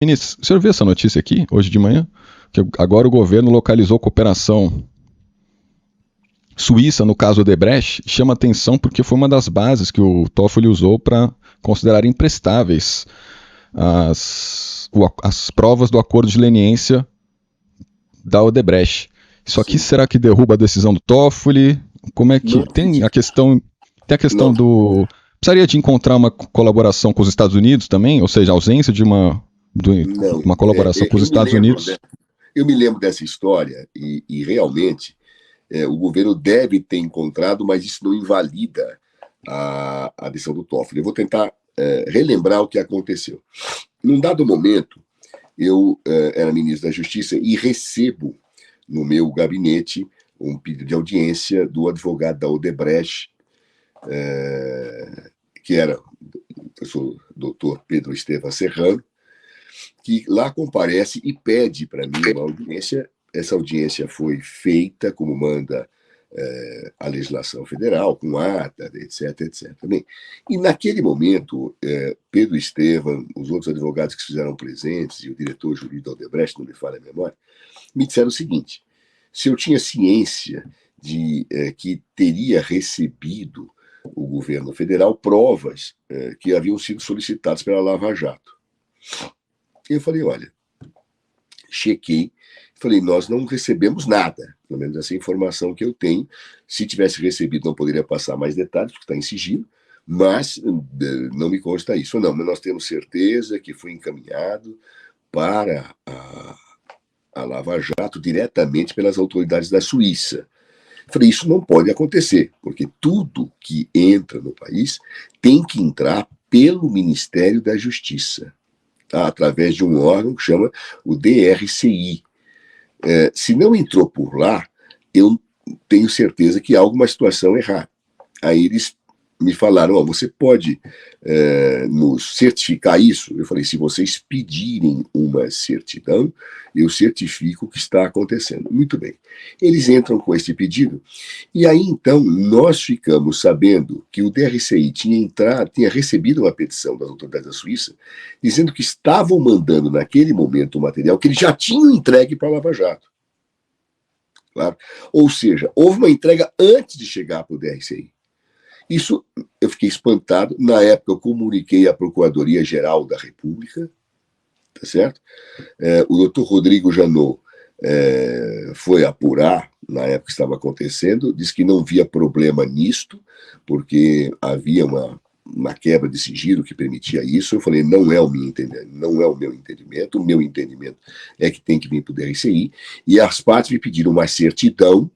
Ministro, o senhor viu essa notícia aqui, hoje de manhã? Que agora o governo localizou cooperação suíça no caso Odebrecht. Chama atenção porque foi uma das bases que o Toffoli usou para considerar imprestáveis as provas do acordo de leniência da Odebrecht. Isso aqui será que derruba a decisão do Toffoli? Como é que... Tem a questão do... Precisaria de encontrar uma colaboração com os Estados Unidos também? Ou seja, a ausência de uma colaboração com os Estados Unidos. Eu me lembro dessa história e realmente o governo deve ter encontrado, mas isso não invalida a decisão do Toffoli. Eu vou tentar relembrar o que aconteceu. Num dado momento, eu era ministro da Justiça e recebo no meu gabinete um pedido de audiência do advogado da Odebrecht, que era o professor doutor Pedro Estevam Serrano, que lá comparece e pede para mim uma audiência. Essa audiência foi feita como manda a legislação federal, com ata, etc, etc. Bem, e naquele momento, Pedro Estevam, os outros advogados que se fizeram presentes e o diretor jurídico da Odebrecht, não me falha a memória, me disseram o seguinte: se eu tinha ciência de que teria recebido o governo federal provas que haviam sido solicitadas pela Lava Jato. Eu falei, olha, chequei, falei, nós não recebemos nada, pelo menos essa informação que eu tenho. Se tivesse recebido, não poderia passar mais detalhes, porque está em sigilo, mas não me consta isso. Não, mas nós temos certeza que foi encaminhado para a Lava Jato diretamente pelas autoridades da Suíça. Falei, isso não pode acontecer, porque tudo que entra no país tem que entrar pelo Ministério da Justiça, através de um órgão que chama o DRCI. Se não entrou por lá, eu tenho certeza que há alguma situação errada. Aí eles me falaram, você pode nos certificar isso? Eu falei, se vocês pedirem uma certidão, eu certifico o que está acontecendo. Muito bem. Eles entram com esse pedido, e aí então nós ficamos sabendo que o DRCI tinha recebido uma petição das autoridades da Suíça, dizendo que estavam mandando naquele momento o material que eles já tinham entregue para a Lava Jato. Claro? Ou seja, houve uma entrega antes de chegar para o DRCI. Isso, eu fiquei espantado. Na época, eu comuniquei à Procuradoria-Geral da República, tá certo? O doutor Rodrigo Janot foi apurar, na época que estava acontecendo, disse que não via problema nisto, porque havia uma quebra de sigilo que permitia isso. Eu falei, não é o meu entendimento, o meu entendimento é que tem que vir para o DRCI, e as partes me pediram uma certidão,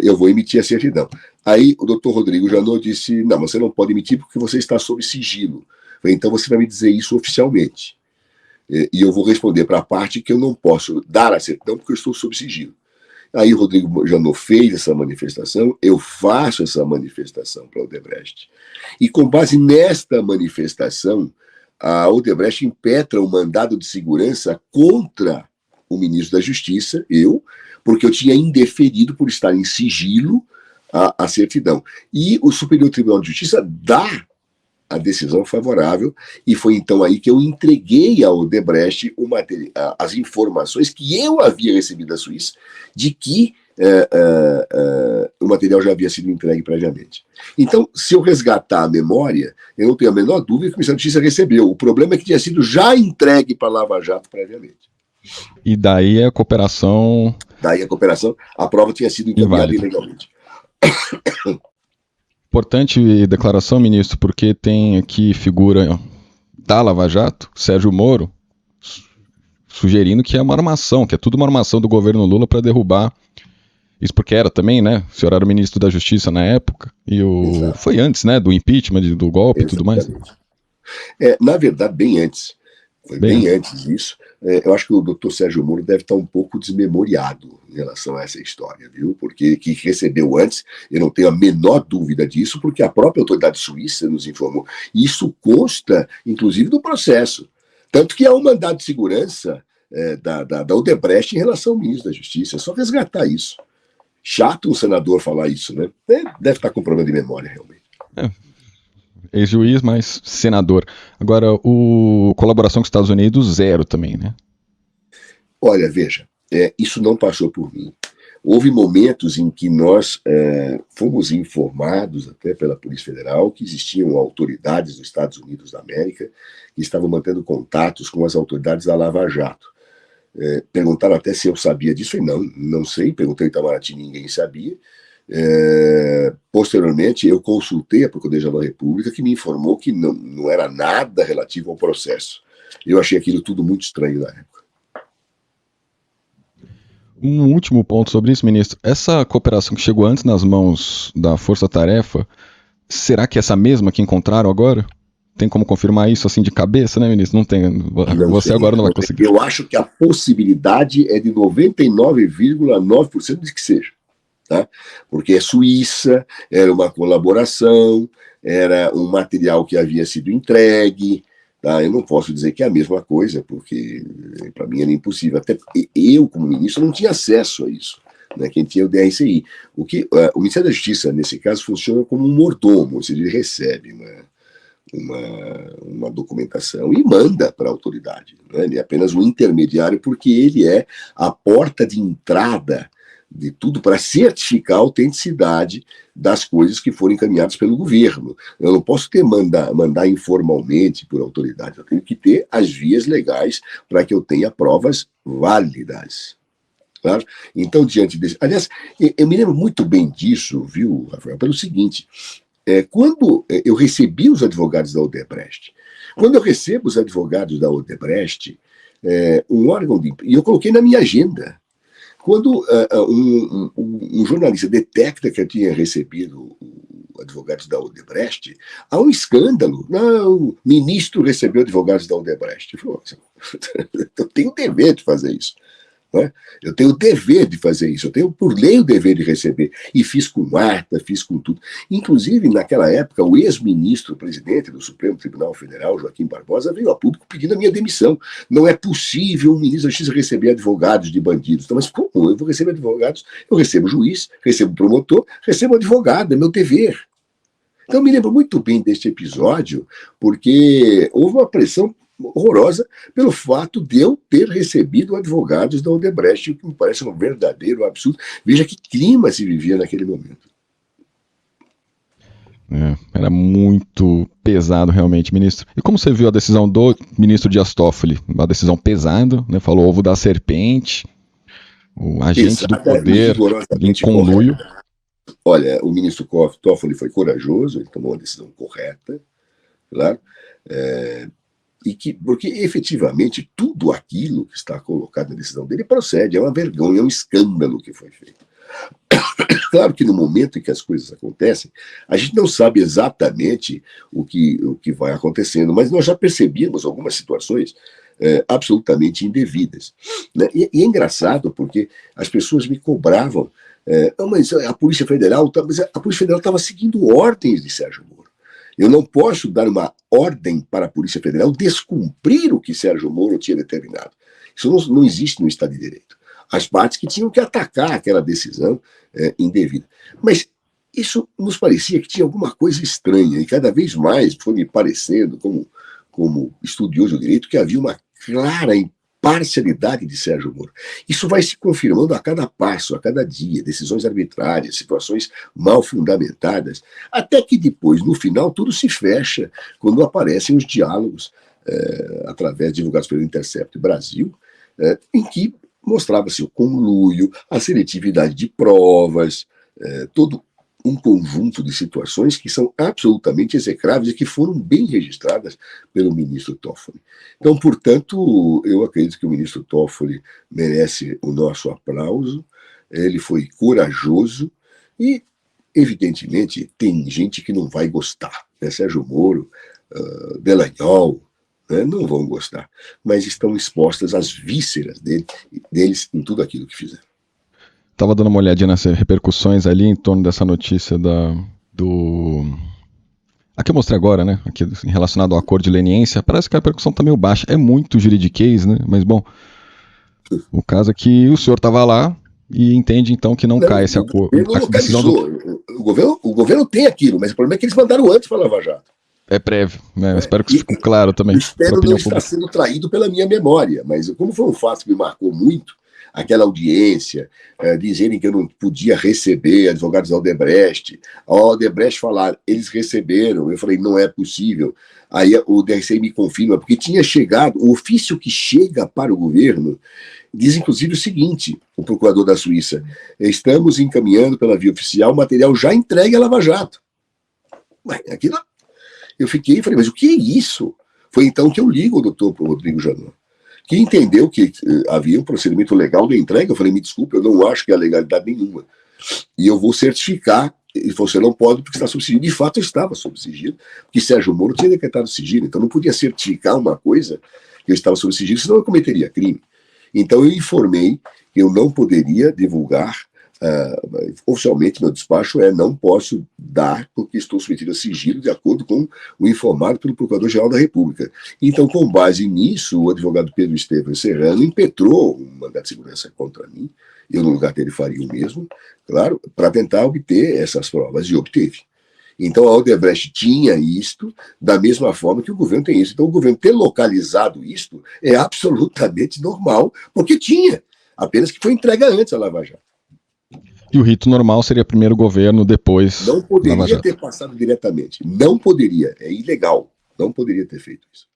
eu vou emitir a certidão. Aí o doutor Rodrigo Janot disse, não, você não pode emitir porque você está sob sigilo. Eu falei, então você vai me dizer isso oficialmente. E eu vou responder para a parte que eu não posso dar a certidão porque eu estou sob sigilo. Aí o Rodrigo Janot fez essa manifestação, eu faço essa manifestação para a Odebrecht. E com base nesta manifestação, a Odebrecht impetra um mandado de segurança contra o ministro da Justiça, porque eu tinha indeferido por estar em sigilo a certidão. E o Superior Tribunal de Justiça dá a decisão favorável, e foi então aí que eu entreguei ao Odebrecht as informações que eu havia recebido da Suíça, de que o material já havia sido entregue previamente. Então, se eu resgatar a memória, eu não tenho a menor dúvida que o Ministério da Justiça recebeu. O problema é que tinha sido já entregue para a Lava Jato previamente. E daí a cooperação... Daí a cooperação, a prova tinha sido encaminhada ilegalmente. Importante declaração, ministro, porque tem aqui figura da Lava Jato, Sérgio Moro, sugerindo que é uma armação, que é tudo uma armação do governo Lula para derrubar. Isso porque era também, né? O senhor era o ministro da Justiça na época, e foi antes, né? Do impeachment, do golpe e tudo mais. Na verdade, bem antes. Foi bem antes disso. Eu acho que o doutor Sérgio Moro deve estar um pouco desmemoriado em relação a essa história, viu? Porque que recebeu antes, eu não tenho a menor dúvida disso, porque a própria autoridade suíça nos informou. Isso consta, inclusive, do processo. Tanto que há um mandado de segurança da Odebrecht em relação ao ministro da Justiça. É só resgatar isso. Chato um senador falar isso, né? Deve estar com problema de memória, realmente. Ex-juiz, mas senador. Agora, o colaboração com os Estados Unidos, zero também, né? Olha, veja, isso não passou por mim. Houve momentos em que nós fomos informados, até pela Polícia Federal, que existiam autoridades dos Estados Unidos da América que estavam mantendo contatos com as autoridades da Lava Jato. Perguntaram até se eu sabia disso. Eu falei, não sei. Perguntei em Itamaraty, ninguém sabia. Posteriormente, eu consultei a Procuradoria-Geral da República, que me informou que não era nada relativo ao processo. Eu achei aquilo tudo muito estranho na época. Um último ponto sobre isso, ministro. Essa cooperação que chegou antes nas mãos da Força Tarefa, será que é essa mesma que encontraram agora? Tem como confirmar isso assim de cabeça, né, ministro? Não tem. Você agora não vai conseguir. Eu acho que a possibilidade é de 99,9% de que seja. Tá? Porque é Suíça, era uma colaboração, era um material que havia sido entregue. Tá? Eu não posso dizer que é a mesma coisa, porque para mim era impossível. Até eu, como ministro, não tinha acesso a isso. Né? Quem tinha o DRCI. O Ministério da Justiça, nesse caso, funciona como um mordomo, ou seja, ele recebe uma documentação e manda para a autoridade. Né? Ele é apenas um intermediário, porque ele é a porta de entrada de tudo para certificar a autenticidade das coisas que foram encaminhadas pelo governo. Eu não posso mandar informalmente por autoridade, eu tenho que ter as vias legais para que eu tenha provas válidas. Claro? Então, diante desse... Aliás, eu me lembro muito bem disso, viu, Rafael, pelo seguinte, quando eu recebi os advogados da Odebrecht, quando eu recebo os advogados da Odebrecht, um órgão e eu coloquei na minha agenda. Quando um jornalista detecta que eu tinha recebido advogados da Odebrecht, há um escândalo. Não, o ministro recebeu advogados da Odebrecht. Eu tenho o dever de fazer isso. Né? Eu tenho o dever de fazer isso, eu tenho por lei o dever de receber. E fiz com ata, fiz com tudo. Inclusive, naquela época, o ex-ministro-presidente do Supremo Tribunal Federal, Joaquim Barbosa, veio a público pedindo a minha demissão. Não é possível um ministro da Justiça receber advogados de bandidos. Então, mas como? Eu vou receber advogados? Eu recebo juiz, recebo promotor, recebo advogado, é meu dever. Então, eu me lembro muito bem deste episódio, porque houve uma pressão horrorosa pelo fato de eu ter recebido advogados da Odebrecht, o que me parece um verdadeiro absurdo. Veja que clima se vivia naquele momento. Era muito pesado realmente, ministro. E como você viu a decisão do ministro Dias Toffoli? Uma decisão pesada, né? Falou ovo da serpente, o agente do poder em conluio. Olha, o ministro Toffoli foi corajoso, ele tomou uma decisão correta, claro, porque efetivamente tudo aquilo que está colocado na decisão dele procede, é uma vergonha, é um escândalo que foi feito. Claro que no momento em que as coisas acontecem, a gente não sabe exatamente o que vai acontecendo, mas nós já percebíamos algumas situações absolutamente indevidas. Né? E é engraçado porque as pessoas me cobravam, mas a Polícia Federal estava seguindo ordens de Sérgio Moro. Eu não posso dar uma ordem para a Polícia Federal descumprir o que Sérgio Moro tinha determinado. Isso não existe no Estado de Direito. As partes que tinham que atacar aquela decisão indevida. Mas isso nos parecia que tinha alguma coisa estranha, e cada vez mais foi me parecendo, como estudioso do direito, que havia uma clara parcialidade de Sérgio Moro. Isso vai se confirmando a cada passo, a cada dia, decisões arbitrárias, situações mal fundamentadas, até que depois, no final, tudo se fecha quando aparecem os diálogos através divulgados pelo Intercept Brasil, em que mostrava-se o conluio, a seletividade de provas, todo um conjunto de situações que são absolutamente execráveis e que foram bem registradas pelo ministro Toffoli. Então, portanto, eu acredito que o ministro Toffoli merece o nosso aplauso, ele foi corajoso e, evidentemente, tem gente que não vai gostar. Né? Sérgio Moro, Dallagnol, não vão gostar, mas estão expostas às vísceras deles em tudo aquilo que fizeram. Estava dando uma olhadinha nas repercussões ali em torno dessa notícia a que eu mostrei agora, né? Aqui, relacionado ao acordo de leniência. Parece que a repercussão está meio baixa. É muito juridiquês, né? Mas, bom, o caso é que o senhor estava lá e entende, então, que não cai esse acordo. O governo tem aquilo, mas o problema é que eles mandaram antes para a Lava Jato. É prévio, né? Espero que isso fique claro também. Espero não estar sendo traído pela minha memória, mas como foi um fato que me marcou muito, aquela audiência, dizerem que eu não podia receber advogados da Odebrecht, a Odebrecht falar, eles receberam, eu falei, não é possível. Aí o DRCI me confirma, porque tinha chegado, o ofício que chega para o governo diz inclusive o seguinte, o procurador da Suíça, estamos encaminhando pela via oficial material já entregue à Lava Jato. Mas aquilo, eu fiquei e falei, mas o que é isso? Foi então que eu ligo ao doutor Rodrigo Janot, que entendeu que havia um procedimento legal de entrega. Eu falei, me desculpe, eu não acho que há legalidade nenhuma. E eu vou certificar. Ele falou, você não pode porque está sob sigilo. De fato, eu estava sob sigilo, porque Sérgio Moro tinha decretado sigilo, então não podia certificar uma coisa que eu estava sob sigilo, senão eu cometeria crime. Então eu informei que eu não poderia divulgar, oficialmente meu despacho não posso dar porque estou submetido a sigilo de acordo com o informado pelo Procurador-Geral da República. Então, com base nisso, o advogado Pedro Estevam Serrano impetrou um mandato de segurança contra mim, eu no lugar dele faria o mesmo, claro, para tentar obter essas provas, e obteve. Então a Odebrecht tinha isto, da mesma forma que o governo tem isso. Então o governo ter localizado isto é absolutamente normal, porque tinha, apenas que foi entregue antes a Lava Jato. E o rito normal seria primeiro o governo, depois não poderia ter passado diretamente. Não poderia, é ilegal. Não poderia ter feito isso.